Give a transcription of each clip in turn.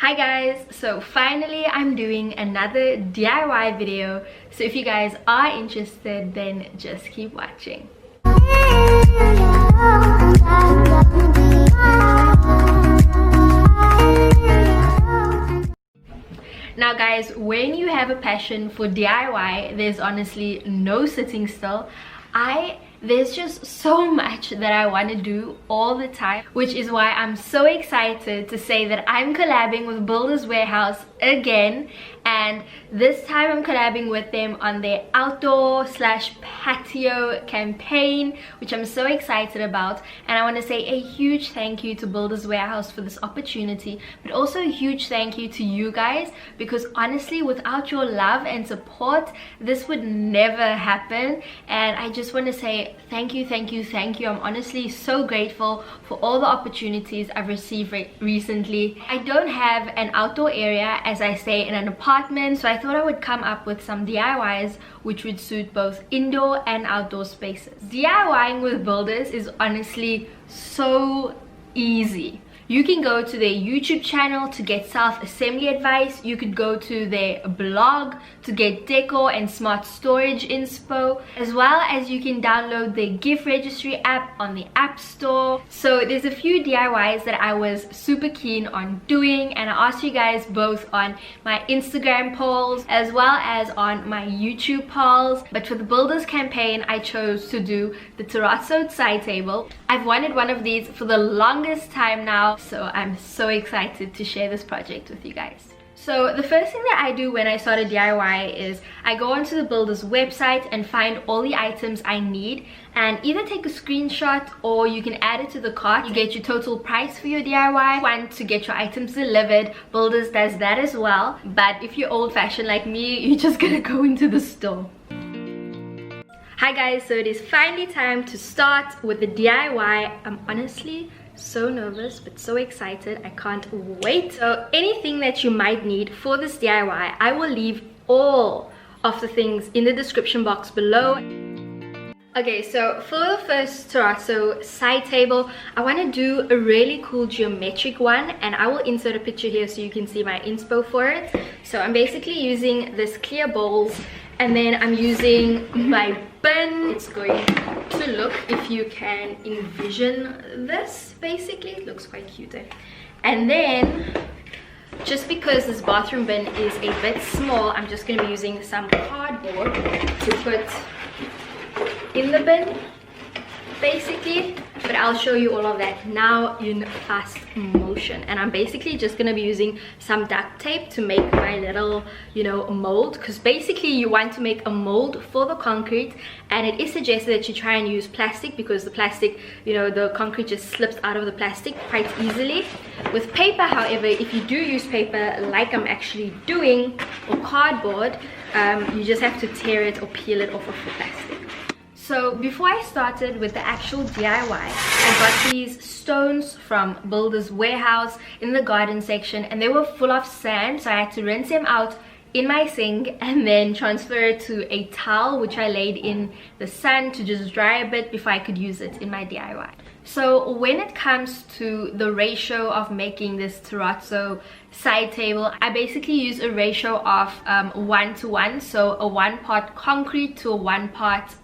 Hi guys, so finally I'm doing another DIY video, so if you guys are interested then just keep watching. Now guys, when you have a passion for DIY, there's honestly no sitting still. There's just so much that I want to do all the time, which is why I'm so excited to say that I'm collabing with Builders Warehouse again, and this time I'm collabing with them on their outdoor/patio campaign, which I'm so excited about. And I want to say a huge thank you to Builders Warehouse for this opportunity, but also a huge thank you to you guys, because honestly without your love and support this would never happen. And I just want to say thank you. I'm honestly so grateful for all the opportunities I've received recently. I don't have an outdoor area as I stay in an apartment, so I thought I would come up with some DIYs which would suit both indoor and outdoor spaces. DIYing with Builders is honestly so easy. You can go to their YouTube channel to get self-assembly advice. You could go to their blog to get decor and smart storage inspo, as well as you can download their gift registry app on the App Store. So there's a few DIYs that I was super keen on doing, and I asked you guys both on my Instagram polls as well as on my YouTube polls. But for the Builders campaign, I chose to do the Terrazzo side table. I've wanted one of these for the longest time now, so I'm so excited to share this project with you guys. So the first thing that I do when I start a DIY is I go onto the Builders website and find all the items I need, and either take a screenshot or you can add it to the cart. You get your total price for your DIY. Want to get your items delivered, Builders does that as well. But if you're old-fashioned like me, you're just gonna go into the store. Hi guys, so it is finally time to start with the DIY. I'm honestly so nervous but so excited. I can't wait. So anything that you might need for this DIY, I will leave all of the things in the description box below. Okay, so for the first Terrazzo side table, I want to do a really cool geometric one, and I will insert a picture here so you can see my inspo for it. So I'm basically using this clear bowls, and then I'm using my bin. It's going to look, if you can envision this, basically it looks quite cute. And then just because this bathroom bin is a bit small, I'm just going to be using some cardboard to put in the bin basically, but I'll show you all of that now in fast motion. And I'm basically just going to be using some duct tape to make my little, mold, because basically you want to make a mold for the concrete, and it is suggested that you try and use plastic, because the plastic, the concrete just slips out of the plastic quite easily. With paper, however, if you do use paper like I'm actually doing, or cardboard, you just have to tear it or peel it off of the plastic. So before I started with the actual DIY, I got these stones from Builders Warehouse in the garden section, and they were full of sand, so I had to rinse them out in my sink and then transfer it to a towel which I laid in the sun to just dry a bit before I could use it in my DIY. So when it comes to the ratio of making this Terrazzo side table, I basically use a ratio of 1:1, so a 1 part concrete to a 1 part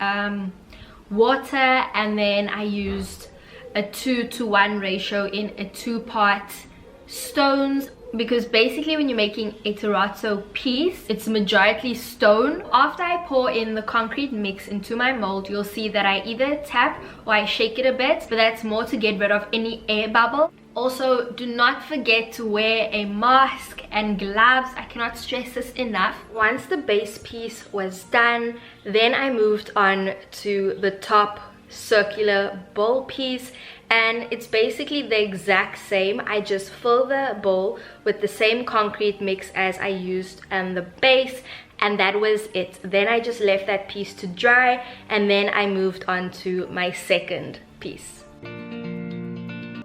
water, and then I used a 2:1 ratio in a 2 part stones, because basically when you're making a terrazzo piece, it's majority stone. After I pour in the concrete mix into my mold, you'll see that I either tap or I shake it a bit, but that's more to get rid of any air bubble. Also, do not forget to wear a mask and gloves. I cannot stress this enough. Once the base piece was done, then I moved on to the top circular bowl piece, and it's basically the exact same. I just fill the bowl with the same concrete mix as I used on the base, and that was it. Then I just left that piece to dry, and then I moved on to my second piece.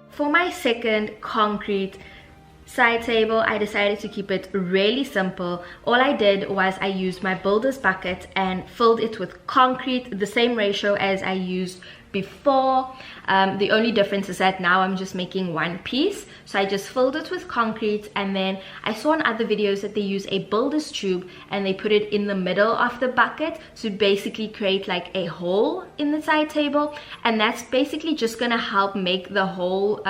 For my second concrete side table, I decided to keep it really simple. All I did was I used my builder's bucket and filled it with concrete, the same ratio as I used before. The only difference is that now I'm just making one piece. So I just filled it with concrete, and then I saw in other videos that they use a builder's tube and they put it in the middle of the bucket to basically create like a hole in the side table, and that's basically just gonna help make the whole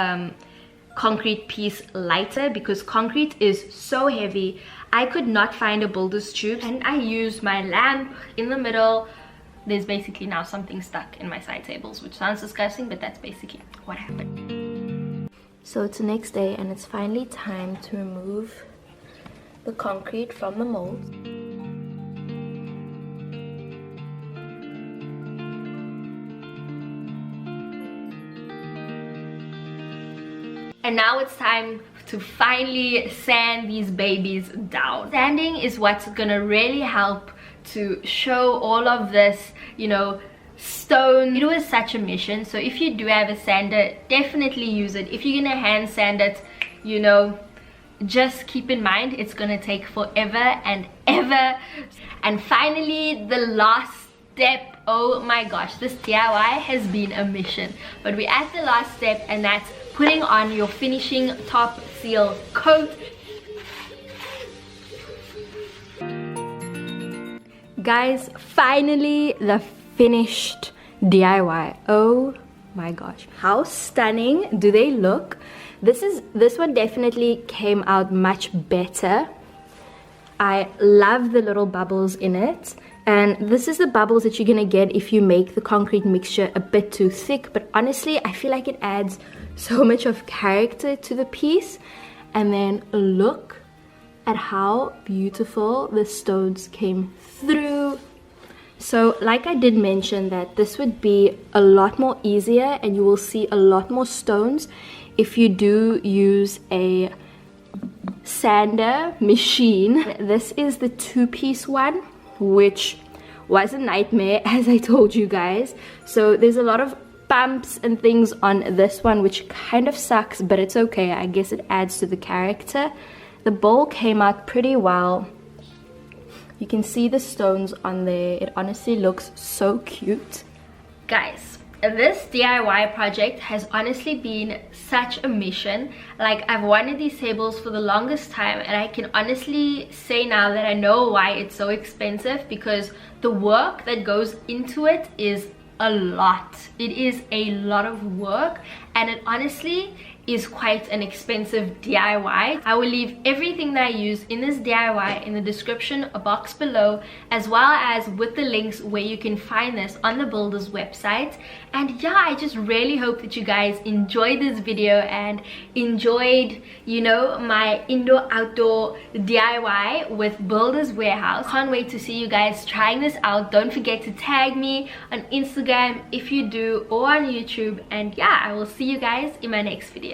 concrete piece lighter, because concrete is so heavy. I could not find a builder's tube, and I used my lamp in the middle. There's basically now something stuck in my side tables, which sounds disgusting, but that's basically what happened. So it's the next day, and it's finally time to remove the concrete from the mold. And now it's time to finally sand these babies down. Sanding is what's gonna really help to show all of this, you know, stone. It was such a mission. So if you do have a sander, definitely use it. If you're gonna hand sand it, you know, just keep in mind it's gonna take forever and ever. And finally, the last step. Oh my gosh, this DIY has been a mission, but we're at the last step, and that's putting on your finishing top seal coat. Guys, finally the finished DIY. Oh my gosh, how stunning do they look? This one definitely came out much better. I love the little bubbles in it, and this is the bubbles that you're gonna get if you make the concrete mixture a bit too thick, but honestly I feel like it adds so much of character to the piece. And then look at how beautiful the stones came through. So like I did mention that this would be a lot more easier, and you will see a lot more stones if you do use a sander machine. This is the 2-piece one, which was a nightmare, as I told you guys. So there's a lot of bumps and things on this one, which kind of sucks, but it's okay. I guess it adds to the character. The bowl came out pretty well. You can see the stones on there. It honestly looks so cute. Guys, this DIY project has honestly been such a mission. Like, I've wanted these tables for the longest time, and I can honestly say now that I know why it's so expensive, because the work that goes into it is a lot. It is a lot of work, and it honestly is quite an expensive DIY. I will leave everything that I use in this DIY in the description box below, as well as with the links where you can find this on the builder's website. And yeah, I just really hope that you guys enjoyed this video and enjoyed, you know, my indoor outdoor DIY with Builder's Warehouse. Can't wait to see you guys trying this out. Don't forget to tag me on Instagram if you do, or on YouTube. And yeah, I will see you guys in my next video.